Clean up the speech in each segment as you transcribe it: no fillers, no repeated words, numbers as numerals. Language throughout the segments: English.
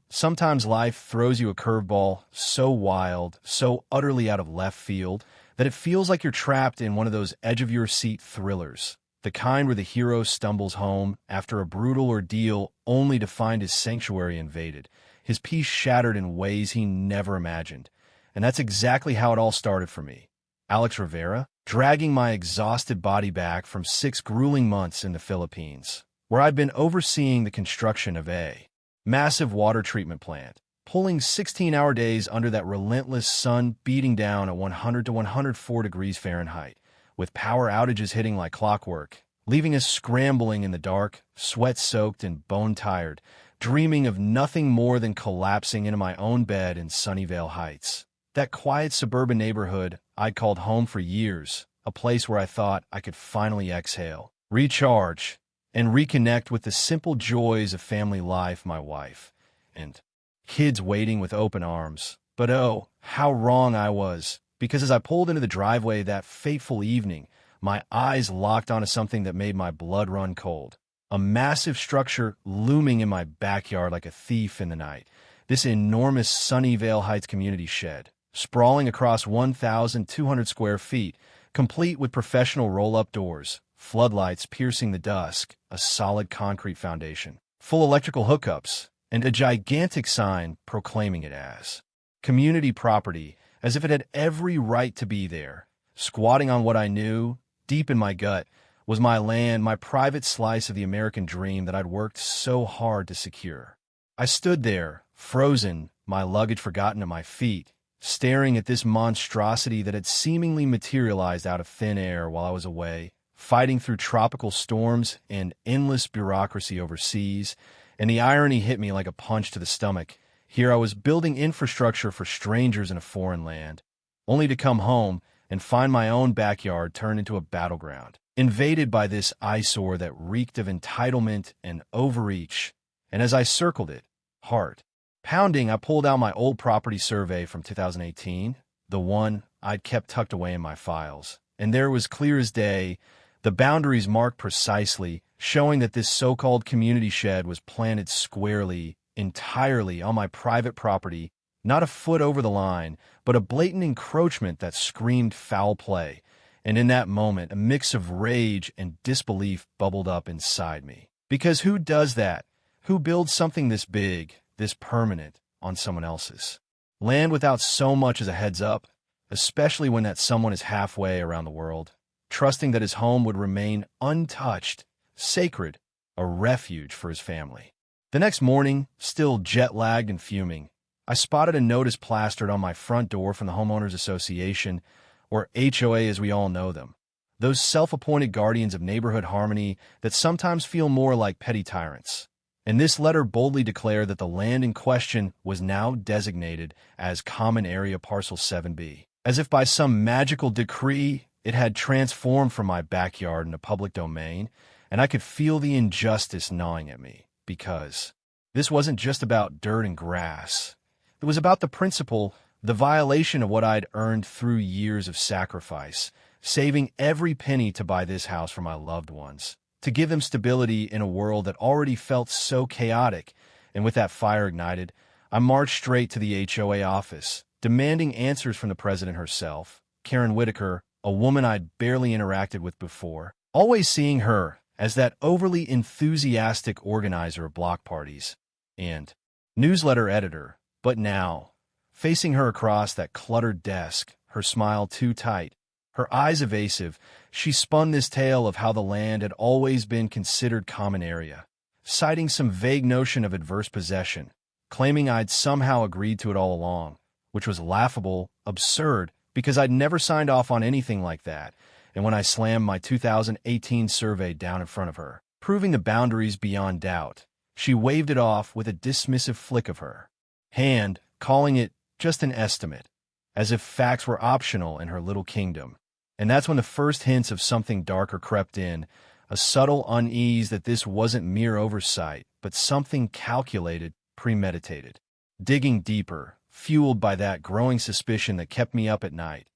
Sometimes life throws you a curveball so wild, so utterly out of left field, that it feels like you're trapped in one of those edge-of-your-seat thrillers, the kind where the hero stumbles home after a brutal ordeal only to find his sanctuary invaded, his peace shattered in ways he never imagined. And that's exactly how it all started for me. Alex Rivera, dragging my exhausted body back from 6 grueling months in the Philippines, where I'd been overseeing the construction of a massive water treatment plant, pulling 16-hour days under that relentless sun beating down at 100 to 104 degrees Fahrenheit, with power outages hitting like clockwork, leaving us scrambling in the dark, sweat-soaked and bone-tired, dreaming of nothing more than collapsing into my own bed in Sunnyvale Heights. That quiet suburban neighborhood I'd called home for years, a place where I thought I could finally exhale, recharge, and reconnect with the simple joys of family life, my wife, and kids waiting with open arms. But oh, how wrong I was, because as I pulled into the driveway that fateful evening, my eyes locked onto something that made my blood run cold. A massive structure looming in my backyard like a thief in the night. This enormous Sunnyvale Heights community shed, sprawling across 1,200 square feet, complete with professional roll-up doors, floodlights piercing the dusk, a solid concrete foundation, full electrical hookups, and a gigantic sign proclaiming it as community property, as if it had every right to be there. Squatting on what I knew, deep in my gut, was my land, my private slice of the American dream that I'd worked so hard to secure. I stood there, frozen, my luggage forgotten at my feet, staring at this monstrosity that had seemingly materialized out of thin air while I was away, fighting through tropical storms and endless bureaucracy overseas, and the irony hit me like a punch to the stomach. Here I was building infrastructure for strangers in a foreign land, only to come home and find my own backyard turned into a battleground, invaded by this eyesore that reeked of entitlement and overreach. And as I circled it, heart pounding, I pulled out my old property survey from 2018, the one I'd kept tucked away in my files. And there was clear as day, the boundaries marked precisely, showing that this so-called community shed was planted squarely, entirely on my private property, not a foot over the line, but a blatant encroachment that screamed foul play. And in that moment, a mix of rage and disbelief bubbled up inside me. Because who does that? Who builds something this big, this permanent, on someone else's land without so much as a heads up, especially when that someone is halfway around the world, trusting that his home would remain untouched, sacred, a refuge for his family? The next morning, still jet-lagged and fuming, I spotted a notice plastered on my front door from the Homeowners Association, or HOA as we all know them, those self-appointed guardians of neighborhood harmony that sometimes feel more like petty tyrants. And this letter boldly declared that the land in question was now designated as Common Area Parcel 7B. As if by some magical decree, it had transformed from my backyard into public domain, and I could feel the injustice gnawing at me, because this wasn't just about dirt and grass. It was about the principle, the violation of what I'd earned through years of sacrifice, saving every penny to buy this house for my loved ones, to give them stability in a world that already felt so chaotic. And with that fire ignited, I marched straight to the HOA office, demanding answers from the president herself, Karen Whitaker, a woman I'd barely interacted with before, always seeing her as that overly enthusiastic organizer of block parties and newsletter editor. But now, facing her across that cluttered desk, her smile too tight, her eyes evasive, she spun this tale of how the land had always been considered common area, citing some vague notion of adverse possession, claiming I'd somehow agreed to it all along, which was laughable, absurd, because I'd never signed off on anything like that. And when I slammed my 2018 survey down in front of her, proving the boundaries beyond doubt, she waved it off with a dismissive flick of her hand, calling it just an estimate, as if facts were optional in her little kingdom. And that's when the first hints of something darker crept in, a subtle unease that this wasn't mere oversight, but something calculated, premeditated. Digging deeper, fueled by that growing suspicion that kept me up at night,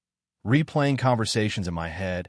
replaying conversations in my head,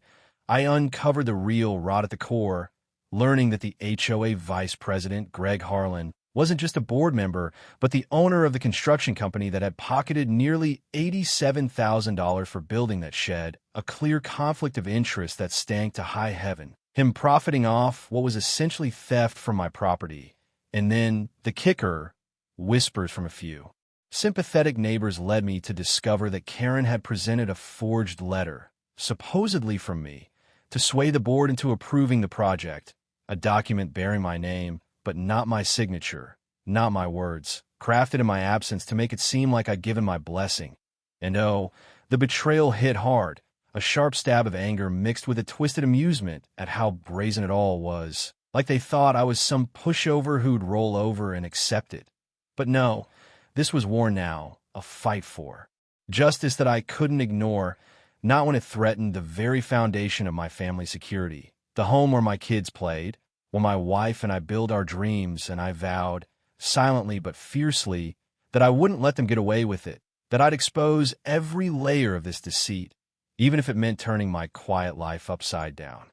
I uncovered the real rot at the core, learning that the HOA vice president, Greg Harlan, wasn't just a board member, but the owner of the construction company that had pocketed nearly $87,000 for building that shed, a clear conflict of interest that stank to high heaven. Him profiting off what was essentially theft from my property. And then, the kicker, whispers from a few sympathetic neighbors led me to discover that Karen had presented a forged letter, supposedly from me, to sway the board into approving the project, a document bearing my name, but not my signature, not my words, crafted in my absence to make it seem like I'd given my blessing. And oh, the betrayal hit hard, a sharp stab of anger mixed with a twisted amusement at how brazen it all was, like they thought I was some pushover who'd roll over and accept it. But no, this was war now, a fight for justice that I couldn't ignore, not when it threatened the very foundation of my family security, the home where my kids played, when my wife and I build our dreams, and I vowed, silently but fiercely, that I wouldn't let them get away with it, that I'd expose every layer of this deceit, even if it meant turning my quiet life upside down.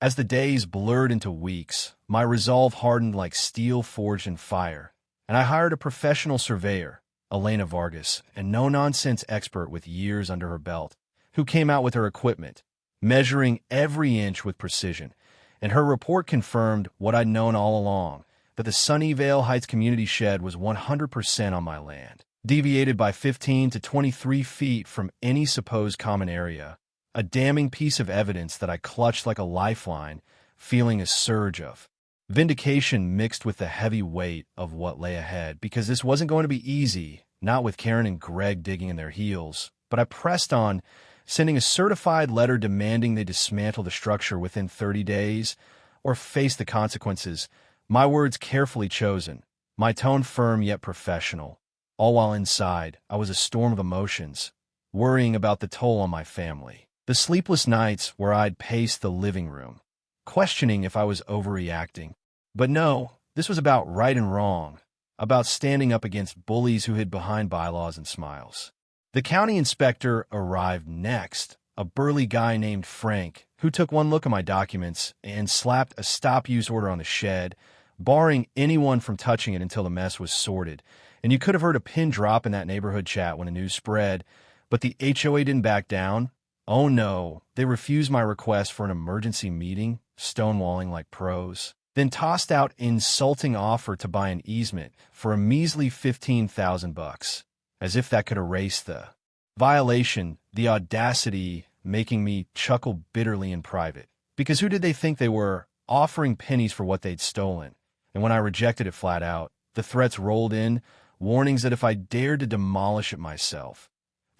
As the days blurred into weeks, my resolve hardened like steel forged in fire, and I hired a professional surveyor, Elena Vargas, a no-nonsense expert with years under her belt, who came out with her equipment, measuring every inch with precision. And her report confirmed what I'd known all along, that the Sunnyvale Heights community shed was 100% on my land, deviated by 15 to 23 feet from any supposed common area, a damning piece of evidence that I clutched like a lifeline, feeling a surge of vindication mixed with the heavy weight of what lay ahead, because this wasn't going to be easy, not with Karen and Greg digging in their heels, but I pressed on, sending a certified letter demanding they dismantle the structure within 30 days or face the consequences, my words carefully chosen, my tone firm yet professional, all while inside I was a storm of emotions, worrying about the toll on my family. The sleepless nights where I'd pace the living room, questioning if I was overreacting. But no, this was about right and wrong, about standing up against bullies who hid behind bylaws and smiles. The county inspector arrived next, a burly guy named Frank, who took one look at my documents and slapped a stop-use order on the shed, barring anyone from touching it until the mess was sorted. And you could have heard a pin drop in that neighborhood chat when the news spread, but the HOA didn't back down. Oh no, they refused my request for an emergency meeting, stonewalling like pros, then tossed out insulting offer to buy an easement for a measly $15,000. As if that could erase the violation, the audacity, making me chuckle bitterly in private. Because who did they think they were, offering pennies for what they'd stolen? And when I rejected it flat out, the threats rolled in, warnings that if I dared to demolish it myself,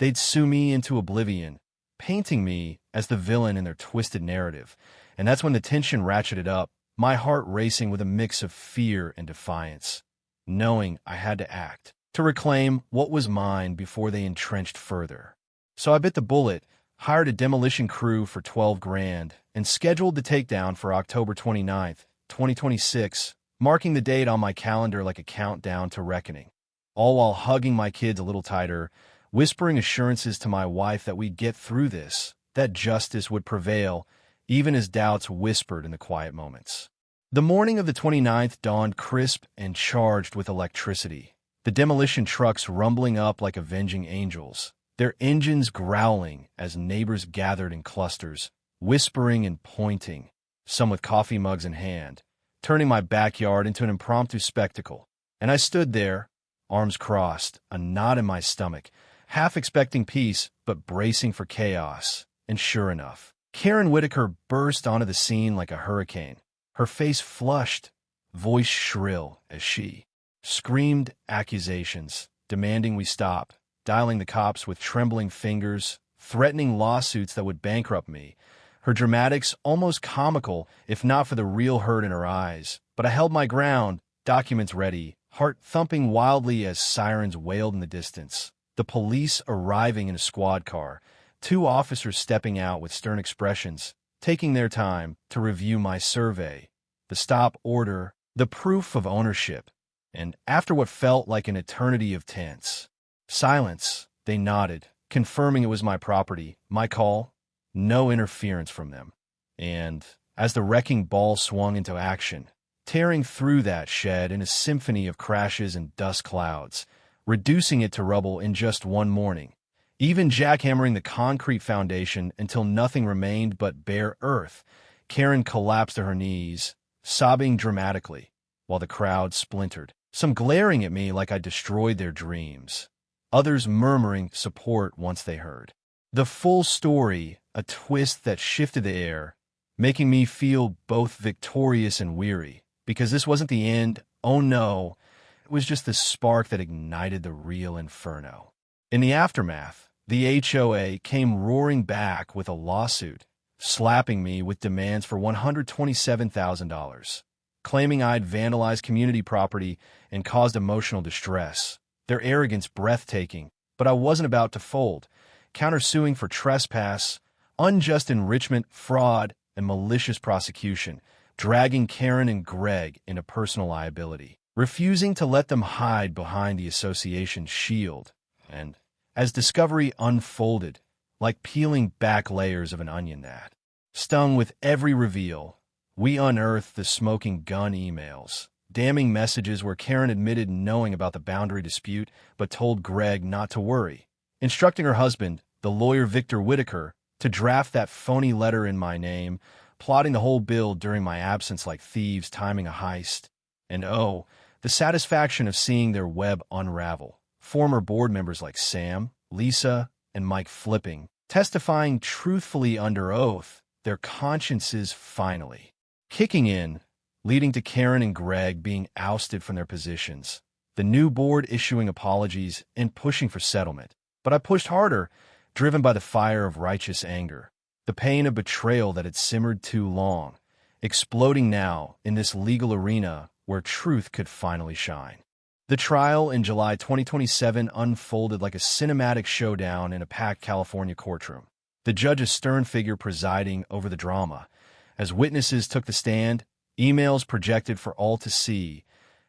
they'd sue me into oblivion, painting me as the villain in their twisted narrative. And that's when the tension ratcheted up, my heart racing with a mix of fear and defiance, knowing I had to act to reclaim what was mine before they entrenched further. So I bit the bullet, hired a demolition crew for $12,000, and scheduled the takedown for October 29th, 2026, marking the date on my calendar like a countdown to reckoning, all while hugging my kids a little tighter, whispering assurances to my wife that we'd get through this, that justice would prevail, even as doubts whispered in the quiet moments. The morning of the 29th dawned crisp and charged with electricity, the demolition trucks rumbling up like avenging angels, their engines growling as neighbors gathered in clusters, whispering and pointing, some with coffee mugs in hand, turning my backyard into an impromptu spectacle. And I stood there, arms crossed, a knot in my stomach, half expecting peace but bracing for chaos. And sure enough, Karen Whitaker burst onto the scene like a hurricane, her face flushed, voice shrill as she screamed accusations, demanding we stop, dialing the cops with trembling fingers, threatening lawsuits that would bankrupt me. Her dramatics almost comical, if not for the real hurt in her eyes. But I held my ground, documents ready, heart thumping wildly as sirens wailed in the distance. The police arriving in a squad car, 2 officers stepping out with stern expressions, taking their time to review my survey, the stop order, the proof of ownership. And after what felt like an eternity of tense silence, they nodded, confirming it was my property, my call, no interference from them. And as the wrecking ball swung into action, tearing through that shed in a symphony of crashes and dust clouds, reducing it to rubble in just one morning, even jackhammering the concrete foundation until nothing remained but bare earth. Karen collapsed to her knees, sobbing dramatically, while the crowd splintered, some glaring at me like I destroyed their dreams, others murmuring support once they heard the full story, a twist that shifted the air, making me feel both victorious and weary, because this wasn't the end. Oh no, it was just the spark that ignited the real inferno. In the aftermath, the HOA came roaring back with a lawsuit, slapping me with demands for $127,000, claiming I'd vandalized community property and caused emotional distress. Their arrogance breathtaking, but I wasn't about to fold, countersuing for trespass, unjust enrichment, fraud, and malicious prosecution, dragging Karen and Greg into personal liability, refusing to let them hide behind the association's shield. And as discovery unfolded, like peeling back layers of an onion that stung with every reveal, we unearthed the smoking gun emails, damning messages where Karen admitted knowing about the boundary dispute but told Greg not to worry, instructing her husband, the lawyer Victor Whitaker, to draft that phony letter in my name, plotting the whole build during my absence like thieves timing a heist. And oh, the satisfaction of seeing their web unravel. Former board members like Sam, Lisa, and Mike flipping, testifying truthfully under oath, their consciences finally kicking in, leading to Karen and Greg being ousted from their positions, the new board issuing apologies and pushing for settlement. But I pushed harder, driven by the fire of righteous anger, the pain of betrayal that had simmered too long, exploding now in this legal arena where truth could finally shine. The trial in July 2027 unfolded like a cinematic showdown in a packed California courtroom, the judge a stern figure presiding over the drama. As witnesses took the stand, emails projected for all to see,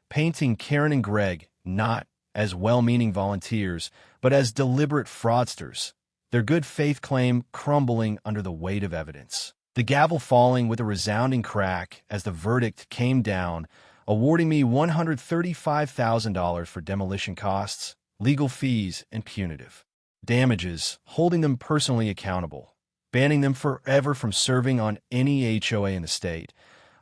painting Karen and Greg not as well-meaning volunteers, but as deliberate fraudsters, their good faith claim crumbling under the weight of evidence. The gavel falling with a resounding crack as the verdict came down, awarding me $135,000 for demolition costs, legal fees, and punitive damages, holding them personally accountable, banning them forever from serving on any HOA in the state,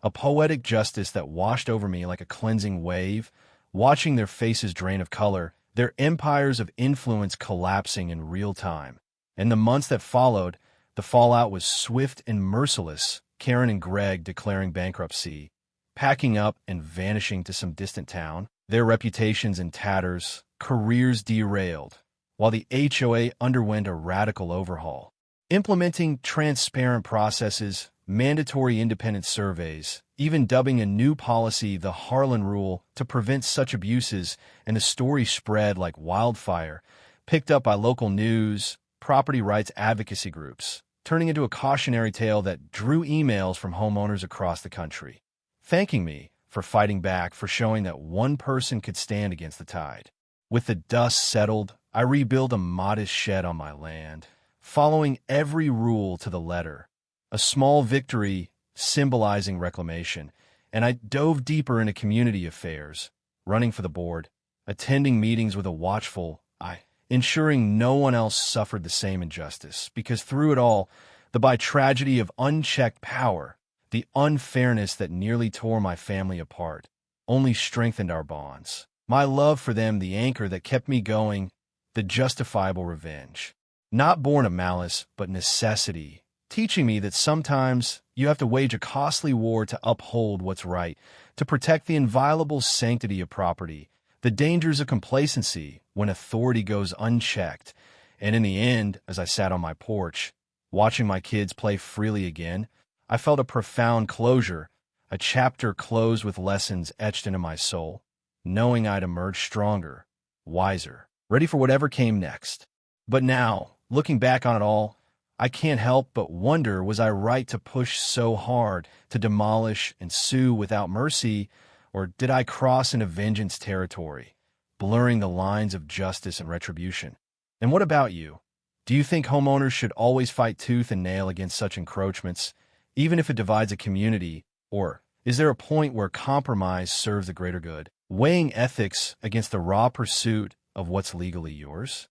a poetic justice that washed over me like a cleansing wave, watching their faces drain of color, their empires of influence collapsing in real time. In the months that followed, the fallout was swift and merciless, Karen and Greg declaring bankruptcy, packing up and vanishing to some distant town, their reputations in tatters, careers derailed, while the HOA underwent a radical overhaul, implementing transparent processes, mandatory independent surveys, even dubbing a new policy the Harlan Rule to prevent such abuses, and the story spread like wildfire, picked up by local news, property rights advocacy groups, turning into a cautionary tale that drew emails from homeowners across the country, thanking me for fighting back, for showing that one person could stand against the tide. With the dust settled, I rebuilt a modest shed on my land, following every rule to the letter, a small victory symbolizing reclamation, and I dove deeper into community affairs, running for the board, attending meetings with a watchful eye, ensuring no one else suffered the same injustice, because through it all, the by-tragedy of unchecked power, the unfairness that nearly tore my family apart, only strengthened our bonds. My love for them, the anchor that kept me going, the justifiable revenge. Not born of malice, but necessity, teaching me that sometimes you have to wage a costly war to uphold what's right, to protect the inviolable sanctity of property, the dangers of complacency when authority goes unchecked. And in the end, as I sat on my porch, watching my kids play freely again, I felt a profound closure, a chapter closed with lessons etched into my soul, knowing I'd emerge stronger, wiser, ready for whatever came next. But now, looking back on it all, I can't help but wonder, was I right to push so hard, to demolish and sue without mercy, or did I cross into vengeance territory, blurring the lines of justice and retribution? And what about you? Do you think homeowners should always fight tooth and nail against such encroachments, even if it divides a community, or Is there a point where compromise serves the greater good, weighing ethics against the raw pursuit of what's legally yours?